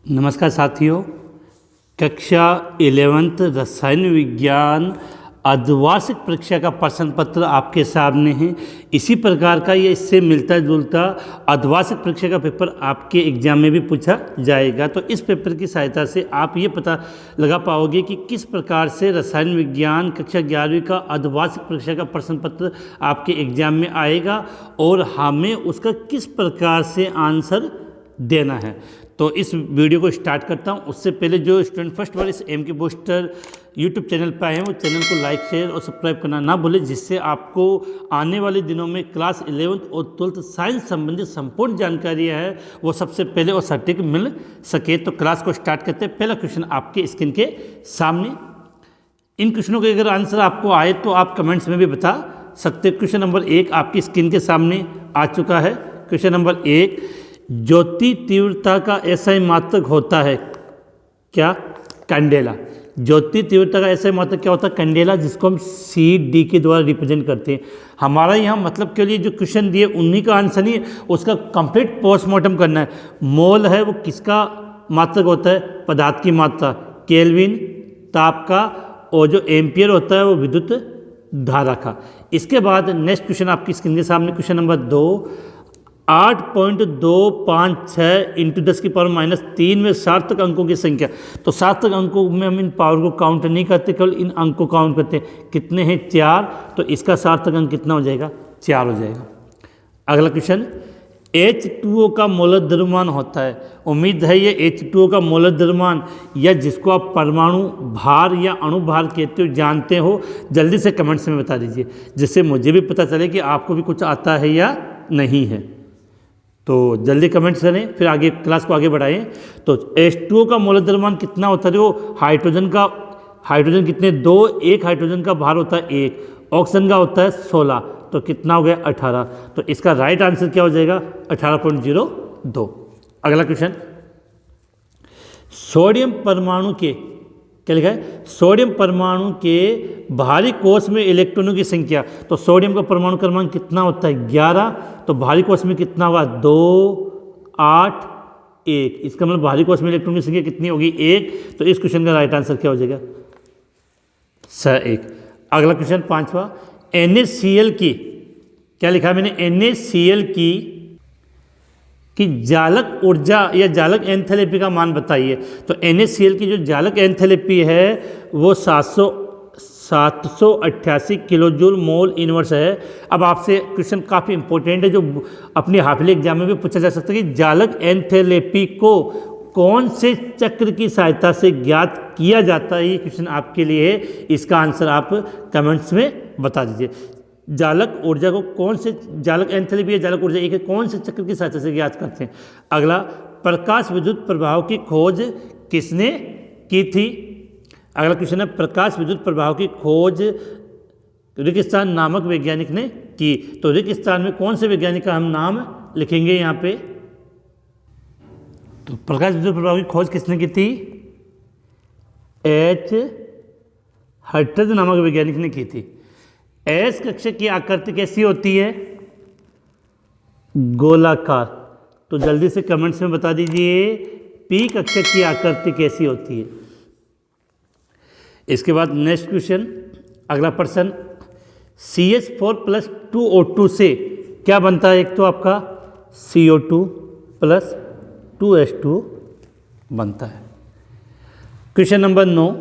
नमस्कार साथियों, कक्षा 11th रसायन विज्ञान अर्धवार्षिक परीक्षा का प्रश्न पत्र आपके सामने है। इसी प्रकार का ये इससे मिलता जुलता अर्धवार्षिक परीक्षा का पेपर आपके एग्जाम में भी पूछा जाएगा। तो इस पेपर की सहायता से आप ये पता लगा पाओगे कि किस प्रकार से रसायन विज्ञान कक्षा 11वीं का अर्धवार्षिक परीक्षा का प्रश्न पत्र आपके एग्जाम में आएगा और हमें उसका किस प्रकार से आंसर देना है। तो इस वीडियो को स्टार्ट करता हूं। उससे पहले जो स्टूडेंट फर्स्ट बार इस एम के बूस्टर यूट्यूब चैनल पर आए हैं वो चैनल को लाइक शेयर और सब्सक्राइब करना ना भूलें, जिससे आपको आने वाले दिनों में क्लास 11th और 12th साइंस संबंधित संपूर्ण जानकारियाँ है वो सबसे पहले और सटीक मिल सके। तो क्लास को स्टार्ट करते हैं। पहला क्वेश्चन आपके स्क्रीन के सामने। इन क्वेश्चनों के अगर आंसर आपको आए तो आप कमेंट्स में भी बता सकते। क्वेश्चन नंबर 1 आपकी स्क्रीन के सामने आ चुका है। क्वेश्चन नंबर 1, ज्योति तीव्रता का एसआई मात्रक होता है क्या? कैंडेला। ज्योति तीव्रता का एसआई मात्रक क्या होता है? कैंडेला, जिसको हम CD के द्वारा रिप्रेजेंट करते हैं। हमारा यहाँ मतलब के लिए जो क्वेश्चन दिए उन्हीं का आंसर नहीं है, उसका कंप्लीट पोस्टमार्टम करना है। मोल है वो किसका मात्रक होता है? पदार्थ की मात्रा। केल्विन ताप का, और जो एम्पियर होता है वो विद्युत धारा का। इसके बाद नेक्स्ट क्वेश्चन आपकी स्क्रीन के सामने। क्वेश्चन नंबर 2, 8.256 इंटू 10⁻³ में सार्थक अंकों की संख्या। तो सार्थक अंकों में हम इन पावर को काउंट नहीं करते, केवल इन अंक को काउंट करते हैं। कितने हैं? 4। तो इसका सार्थक अंक कितना हो जाएगा? 4 हो जाएगा। अगला क्वेश्चन, H2O का मोलर द्रव्यमान होता है। उम्मीद है ये H2O का मोलर द्रव्यमान या जिसको आप परमाणु भार या अणु भार कहते हो जानते हो, जल्दी से कमेंट्स में बता दीजिए, जिससे मुझे भी पता चले कि आपको भी कुछ आता है या नहीं है। तो जल्दी कमेंट्स करें, फिर आगे क्लास को आगे बढ़ाएं। तो H2O का मोलर द्रव्यमान कितना होता है? देखो, हाइड्रोजन कितने? 2। एक हाइड्रोजन का भार होता है 1, ऑक्सीजन का होता है 16। तो कितना हो गया? 18। तो इसका राइट आंसर क्या हो जाएगा? 18.02। अगला क्वेश्चन, सोडियम परमाणु के क्या लिखा है? सोडियम परमाणु के भारी कोश में इलेक्ट्रॉनों की संख्या। तो सोडियम का परमाणु क्रमांक कितना होता है? 11। तो भारी कोश में कितना हुआ? 2, 8, 1। इसका मतलब भारी कोश में इलेक्ट्रॉन की संख्या कितनी होगी? 1। तो इस क्वेश्चन का राइट आंसर क्या हो जाएगा? 1। अगला क्वेश्चन 5वां, NaCl की क्या लिखा है मैंने? NaCl की जालक ऊर्जा या जालक एंथैल्पी का मान बताइए। तो NaCl की जो जालक एंथैल्पी है वो 788 किलो जूल मोल इनवर्स है। अब आपसे क्वेश्चन काफ़ी इंपॉर्टेंट है जो अपने हाफिले एग्जाम में भी पूछा जा सकता है कि जालक एंथैल्पी को कौन से चक्र की सहायता से ज्ञात किया जाता है। ये क्वेश्चन आपके लिए है, इसका आंसर आप कमेंट्स में बता दीजिए। जालक ऊर्जा को कौन से, जालक एंथैल्पी या जालक ऊर्जा एक है, कौन से चक्र की सहायता से ज्ञात करते हैं। अगला, प्रकाश विद्युत प्रभाव की खोज किसने की थी? अगला क्वेश्चन है, प्रकाश विद्युत प्रभाव की खोज रिकस्टान नामक वैज्ञानिक ने की। तो रिकस्टान में कौन से वैज्ञानिक का हम नाम लिखेंगे यहाँ पे? तो प्रकाश विद्युत प्रभाव की खोज किसने की थी? H. हर्ट्ज नामक वैज्ञानिक ने की थी। एस कक्षा की आकृति कैसी होती है? गोलाकार। तो जल्दी से कमेंट्स में बता दीजिए पी कक्षा की आकृति कैसी होती है। इसके बाद नेक्स्ट क्वेश्चन, अगला प्रश्न, CH4+2O2 से क्या बनता है? एक तो आपका CO2+2H2 बनता है। क्वेश्चन नंबर 9,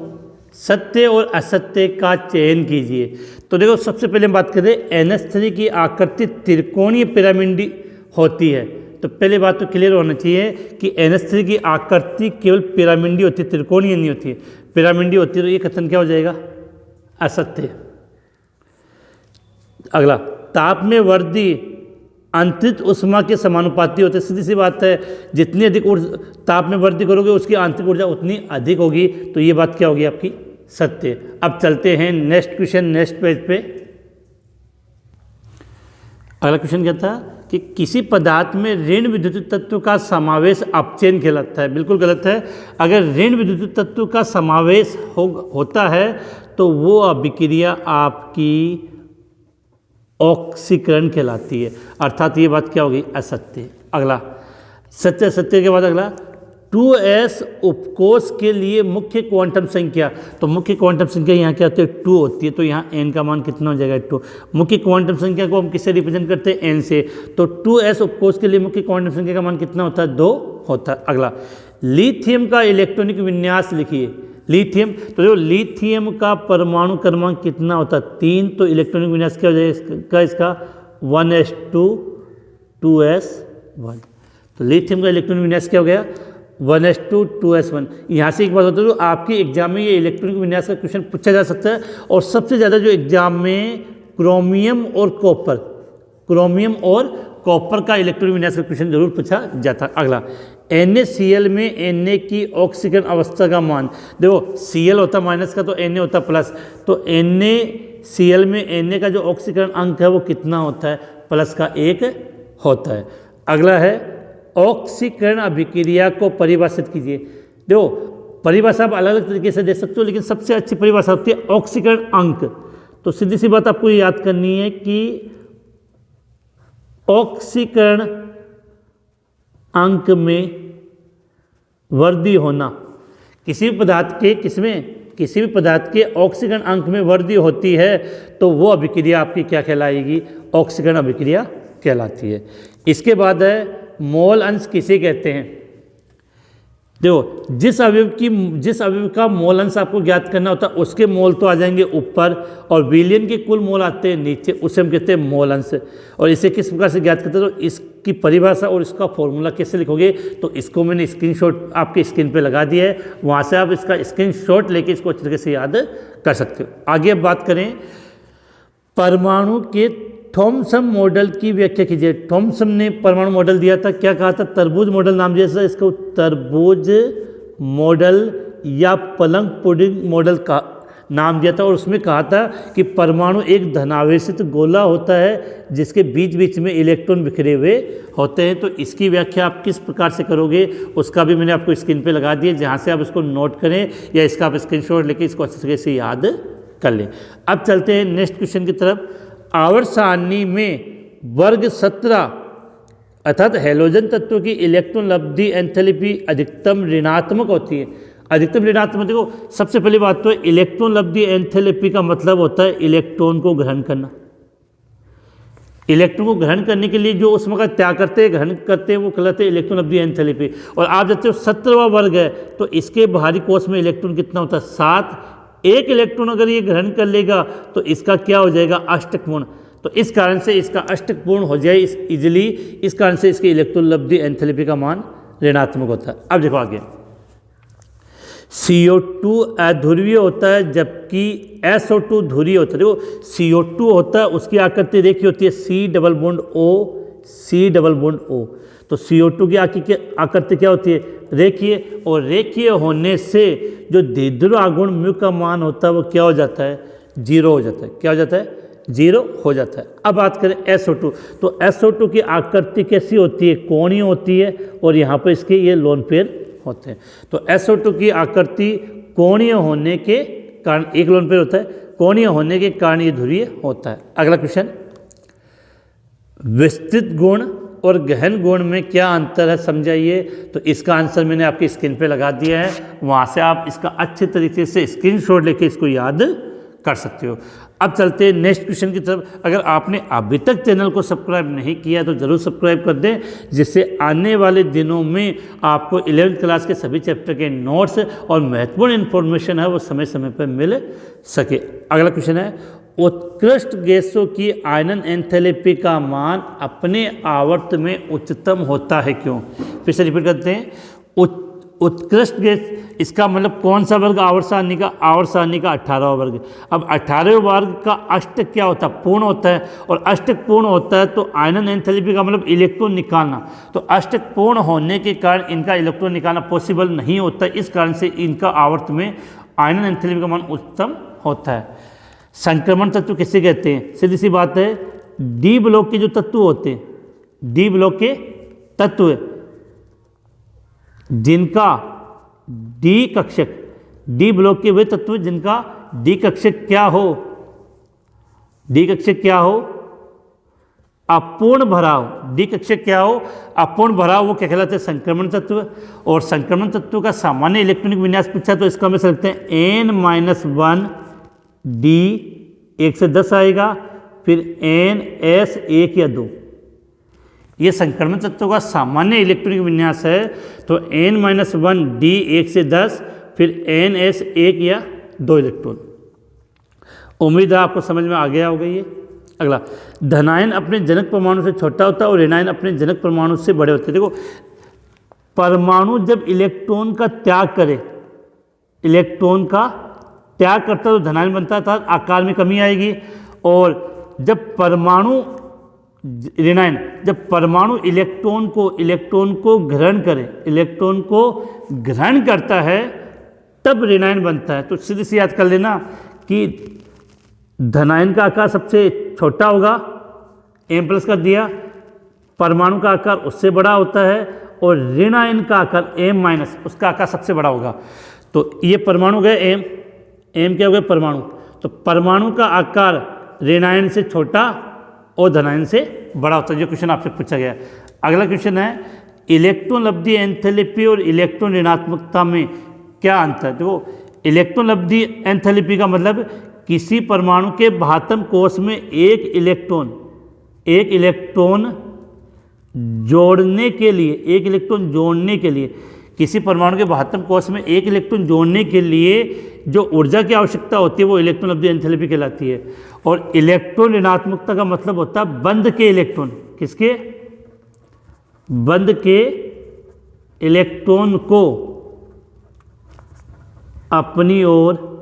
सत्य और असत्य का चयन कीजिए। तो देखो, सबसे पहले हम बात करें, NH3 की आकृति त्रिकोणीय पिरामिडी होती है। तो पहले बात तो क्लियर होना चाहिए कि NH3 की आकृति केवल पिरामिडी होती है, त्रिकोणीय नहीं होती है। पिरामिडी होती है तो ये कथन क्या हो जाएगा? असत्य। अगला, ताप में वृद्धि आंतरिक ऊष्मा के समानुपाती होते हैं। सीधी सी बात है, जितनी अधिक ताप में वृद्धि करोगे उसकी आंतरिक ऊर्जा उतनी अधिक होगी। तो ये बात क्या होगी आपकी? सत्य। अब चलते हैं नेक्स्ट क्वेश्चन, नेक्स्ट पेज पे। अगला क्वेश्चन क्या था कि किसी पदार्थ में ऋण विद्युत तत्व का समावेश अपचयन कहलाता है। बिल्कुल गलत है। अगर ऋण विद्युत तत्व का समावेश होता है तो वो अभिक्रिया आपकी ऑक्सीकरण कहलाती है। अर्थात ये बात क्या होगी? असत्य। अगला, सत्य, सत्य के बाद अगला, 2s उपकोष के लिए मुख्य क्वांटम संख्या, तो मुख्य क्वांटम संख्या यहाँ क्या होती है 2 होती है, तो यहाँ n का मान कितना हो जाएगा 2। मुख्य क्वांटम संख्या को हम किससे रिप्रेजेंट करते हैं n से, तो 2s उपकोष के लिए मुख्य क्वांटम संख्या का मान कितना होता है 2 होता है। अगला लिथियम का इलेक्ट्रॉनिक विन्यास लिखिए। लिथियम, तो जो लिथियम का परमाणु क्रमांक कितना होता है 3, तो इलेक्ट्रॉनिक विन्यास क्या हो जाएगा इसका 1s2 2s1। तो लिथियम का इलेक्ट्रॉनिक विन्यास क्या हो गया 1s2 2s1। यहाँ से एक बात होता है, तो आपके एग्जाम में ये इलेक्ट्रॉनिक विन्यास का क्वेश्चन पूछा जा सकता है, और सबसे ज़्यादा जो एग्जाम में क्रोमियम और कॉपर का इलेक्ट्रॉनिक विन्यास का क्वेश्चन जरूर पूछा जाता है। अगला NaCl में Na की ऑक्सीकरण अवस्था का मान, देखो Cl होता माइनस का तो Na होता प्लस, तो NaCl में Na का जो ऑक्सीकरण अंक है वो कितना होता है प्लस का 1 होता है। अगला है ऑक्सीकरण अभिक्रिया को परिभाषित कीजिए। देखो परिभाषा आप अलग अलग तरीके से दे सकते हो, लेकिन सबसे अच्छी परिभाषा होती है ऑक्सीकरण अंक। तो सीधी सी बात आपको याद करनी है कि ऑक्सीकरण अंक में वृद्धि होना, किसी भी पदार्थ के ऑक्सीकरण अंक में वृद्धि होती है तो वो अभिक्रिया आपकी क्या कहलाएगी, ऑक्सीकरण अभिक्रिया कहलाती है। इसके बाद है मोल अंश किसे कहते हैं। देखो जिस अवयव का मोल अंश आपको ज्ञात करना होता है उसके मोल तो आ जाएंगे ऊपर, और विलयन के कुल मोल आते हैं नीचे, उसे हम कहते हैं मोल अंश। और इसे किस प्रकार से ज्ञात करते हैं, तो इसकी परिभाषा और इसका फॉर्मूला कैसे लिखोगे, तो इसको मैंने स्क्रीनशॉट आपके स्क्रीन पे लगा दिया है, वहाँ से आप इसका स्क्रीनशॉट लेके इसको अच्छे तरीके से याद कर सकते हो। आगे अब बात करें परमाणु के थॉमसन मॉडल की व्याख्या कीजिए। थॉमसन ने परमाणु मॉडल दिया था, क्या कहा था, तरबूज मॉडल नाम दिया था इसको, तरबूज मॉडल या पलंग पुडिंग मॉडल का नाम दिया था, और उसमें कहा था कि परमाणु एक धनावेशित गोला होता है जिसके बीच बीच में इलेक्ट्रॉन बिखरे हुए होते हैं। तो इसकी व्याख्या आप किस प्रकार से करोगे उसका भी मैंने आपको स्क्रीन पे लगा दिया, जहाँ से आप इसको नोट करें या इसका आप स्क्रीनशॉट लेके इसको अच्छे तरीके से याद कर लें। अब चलते हैं नेक्स्ट क्वेश्चन की तरफ। आवर्त सारणी में वर्ग 17 अर्थात हैलोजन तत्व की इलेक्ट्रॉन लब्धि एंथैल्पी अधिकतम ऋणात्मक होती है। अधिकतम ऋणात्मक, देखो सबसे पहली बात तो इलेक्ट्रॉन लब्धि एंथैल्पी का मतलब होता है इलेक्ट्रॉन को ग्रहण करना। इलेक्ट्रॉन को ग्रहण करने के लिए जो उसमें का त्याग करते हैं, ग्रहण करते हैं, वो कहलाते हैं इलेक्ट्रॉन लब्धि एंथैल्पी। और आप जानते हो 17वां वर्ग है तो इसके बाहरी कोश में इलेक्ट्रॉन कितना होता है 7। एक इलेक्ट्रॉन अगर ये ग्रहण कर लेगा तो इसका क्या हो जाएगा अष्टक पूर्ण, तो इस कारण से इसका अष्टक पूर्ण हो जाए इजिली, इस कारण से इसकी इलेक्ट्रॉन लब्धि एंथैल्पी का मान ऋणात्मक होता है। अब देखो आगे, CO2 अध्रुवीय होता है जबकि SO2 ध्रुवीय होता है। देखो CO2 होता है उसकी आकृति रेखीय होती है C डबल बॉन्ड O। तो CO2 की आकृति क्या होती है रेखीय, और रेखीय होने से जो द्विध्रुव आघूर्ण म्यू का मान होता है वो क्या हो जाता है 0 हो जाता है। क्या हो जाता है 0 हो जाता है। अब बात करें SO2, तो SO2 की आकृति कैसी होती है कोणीय होती है, और यहाँ पर इसके ये लोन पेयर होते हैं। तो SO2 की आकृति कोणीय होने के कारण, एक लोन पेयर होता है, कोणीय होने के कारण ये ध्रुवीय होता है। अगला क्वेश्चन, विस्तृत गुण और गहन गुण में क्या अंतर है समझाइए। तो इसका आंसर मैंने आपकी स्क्रीन पे लगा दिया है, वहाँ से आप इसका अच्छे तरीके से स्क्रीनशॉट लेके इसको याद कर सकते हो। अब चलते हैं नेक्स्ट क्वेश्चन की तरफ। अगर आपने अभी तक चैनल को सब्सक्राइब नहीं किया तो ज़रूर सब्सक्राइब कर दें, जिससे आने वाले दिनों में आपको 11वीं क्लास के सभी चैप्टर के नोट्स और महत्वपूर्ण इन्फॉर्मेशन है वो समय समय पर मिल सके। अगला क्वेश्चन है, उत्कृष्ट गैसों की आयनन एंथैल्पी का मान अपने आवर्त में उच्चतम होता है क्यों। फिर से रिपीट करते हैं, उत्कृष्ट गैस, इसका मतलब कौन सा वर्ग आवर्त सारणी का 18वां वर्ग। अब 18वें वर्ग का अष्टक क्या होता है पूर्ण होता है, और अष्टक पूर्ण होता है तो आयनन एंथैल्पी का मतलब इलेक्ट्रॉन निकालना, तो अष्टक पूर्ण होने के कारण इनका इलेक्ट्रॉन निकालना पॉसिबल नहीं होता, इस कारण से इनका आवर्त में आयनन एंथैल्पी का मान उच्चतम होता है। संक्रमण तत्व किसे कहते हैं, सीधी सी बात है डी ब्लॉक के जो तत्व होते हैं, डी ब्लॉक के तत्व जिनका डी कक्षक, डी ब्लॉक के वे तत्व जिनका डी कक्षक क्या हो, डी कक्षक क्या हो, अपूर्ण भराव, डी कक्षा क्या हो, अपूर्ण भराव, वो क्या कहलाते हैं, संक्रमण तत्व। और संक्रमण तत्व का सामान्य इलेक्ट्रॉनिक विन्यास पूछा तो इसका हम सकते हैं n-1 डी 1 से 10 आएगा, फिर n-s 1 या 2। ये संक्रमण तत्व का सामान्य इलेक्ट्रॉनिक विन्यास है। तो n-1 डी 1 से 10, फिर n-s 1 या 2 इलेक्ट्रॉन। उम्मीद है आपको समझ में आ गया होगा ये। अगला, धनायन अपने जनक परमाणु से छोटा होता है और ऋणायन अपने जनक परमाणु से बड़े होते हैं। देखो, परमाणु जब इलेक्ट्रॉन का त्याग करे, इलेक्ट्रॉन का त्याग करता है तो धनायन बनता था, आकार में कमी आएगी। और जब परमाणु ऋणायन, जब परमाणु इलेक्ट्रॉन को ग्रहण करे, इलेक्ट्रॉन को ग्रहण करता है तब ऋणायन बनता है। तो सीधे से याद कर लेना कि धनायन का आकार सबसे छोटा होगा, m+ का दिया, परमाणु का आकार उससे बड़ा होता है, और ऋणायन का आकार m-, उसका आकार सबसे बड़ा होगा। तो ये परमाणु गए m क्या हो गया, परमाणु। तो परमाणु का आकार ऋणायन से छोटा और धनायन से बड़ा होता है। जो क्वेश्चन आपसे पूछा गया। अगला क्वेश्चन है, इलेक्ट्रॉन लब्धि एंथैल्पी और इलेक्ट्रॉन ऋणात्मकता में क्या अंतर है। देखो, इलेक्ट्रॉन लब्धि एंथैल्पी का मतलब किसी परमाणु के बाह्यतम कोश में एक इलेक्ट्रॉन जोड़ने के लिए, किसी परमाणु के बाह्यतम कोश में एक इलेक्ट्रॉन जोड़ने के लिए जो ऊर्जा की आवश्यकता होती है वो इलेक्ट्रॉन लब्धि एंथैल्पी कहलाती है। और इलेक्ट्रॉन ऋणात्मकता का मतलब होता है बंध के इलेक्ट्रॉन, किसके, बंध के इलेक्ट्रॉन को अपनी ओर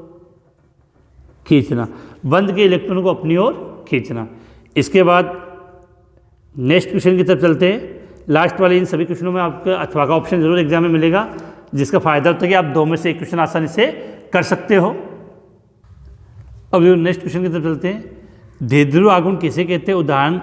खींचना, बंध के इलेक्ट्रॉन को अपनी ओर खींचना। इसके बाद नेक्स्ट क्वेश्चन की तरफ चलते हैं। लास्ट वाले इन सभी क्वेश्चनों में आपको अथवा का ऑप्शन जरूर एग्जाम में मिलेगा, जिसका फायदा होता है कि आप 2 में से एक क्वेश्चन आसानी से कर सकते हो। अब नेक्स्ट क्वेश्चन की तरफ चलते हैं। द्विध्रुव आघूर्ण किसे कहते हैं, उदाहरण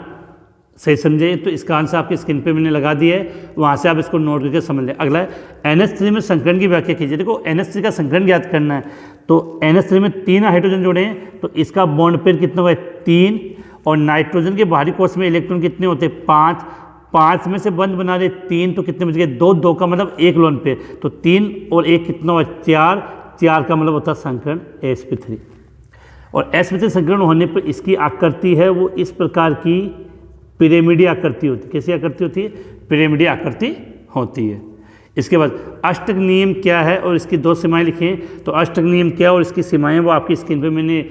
सही समझे। तो इसका आंसर आपकी स्क्रीन पे मैंने लगा दिया है, वहाँ से आप इसको नोट करके समझ लें। अगला है NH3 में संकरण की व्याख्या कीजिए। देखो, NH3 का संकरण ज्ञात करना है। तो NH3 में 3 हाइड्रोजन जोड़े हैं, तो इसका बॉन्ड पेयर कितना हुआ है, 3। और नाइट्रोजन के बाहरी कोश में इलेक्ट्रॉन कितने होते हैं, 5 में से बंध बना रहे 3, तो कितने बच गए, 2 का मतलब 1 लोन पेयर। तो 3 और 1 कितना हुआ, 4 का मतलब होता है संकरण sp3। और sp3 संकरण होने पर इसकी आकृति है वो इस प्रकार की पिरामिडीय आकृति होती है। कैसी आकृति होती है, पिरामिडीय आकृति होती है। इसके बाद अष्टक नियम क्या है और इसकी 2 सीमाएं लिखें। तो अष्टक नियम क्या और इसकी सीमाएं वो आपकी स्क्रीन पे मैंने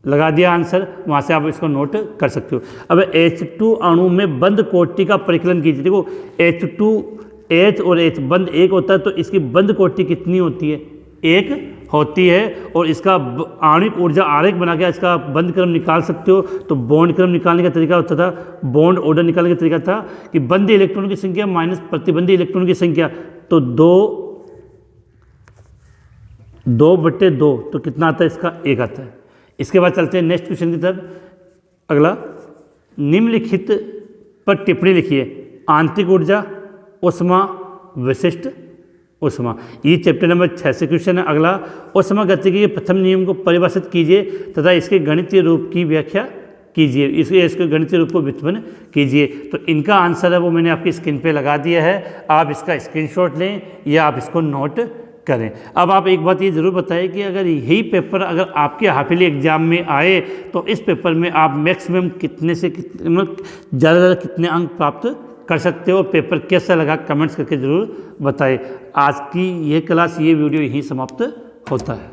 लगा दिया आंसर, वहाँ से आप इसको नोट कर सकते हो। अब H2 अणु में बंद कोटि का परिकलन कीजिए। देखो, H2H और H बंद एक होता है, तो इसकी बंद कोटि कितनी होती है, 1 होती है। और इसका आणविक ऊर्जा आरेख बना के इसका बंद क्रम निकाल सकते हो। तो बॉन्ड क्रम निकालने का तरीका होता था, बॉन्ड ऑर्डर निकालने का तरीका था कि बंद इलेक्ट्रॉन की संख्या माइनस प्रतिबंधी इलेक्ट्रॉन की संख्या, तो 2/2, तो कितना आता है, इसका 1 आता है। इसके बाद चलते हैं नेक्स्ट क्वेश्चन की तरफ। अगला, निम्नलिखित पर टिप्पणी लिखिए। आंतरिक ऊर्जा, ऊष्मा, विशिष्ट ऊष्मा। ये चैप्टर नंबर 6 से क्वेश्चन है। अगला, ऊष्मा गतिकी के प्रथम नियम को परिभाषित कीजिए तथा इसके गणितीय रूप की व्याख्या कीजिए। इसके गणितीय रूप को व्युत्पन्न कीजिए। तो इनका आंसर है वो मैंने आपकी स्क्रीन पे लगा दिया है, आप इसका स्क्रीनशॉट लें या आप इसको नोट करें। अब आप एक बात ये ज़रूर बताएं कि अगर यही पेपर अगर आपके हाफिली एग्जाम में आए तो इस पेपर में आप मैक्सिमम कितने से कितने, मतलब ज़्यादा से ज़्यादा कितने अंक प्राप्त कर सकते हो। पेपर कैसा लगा कमेंट्स करके ज़रूर बताएं। आज की ये क्लास, ये वीडियो यहीं समाप्त होता है।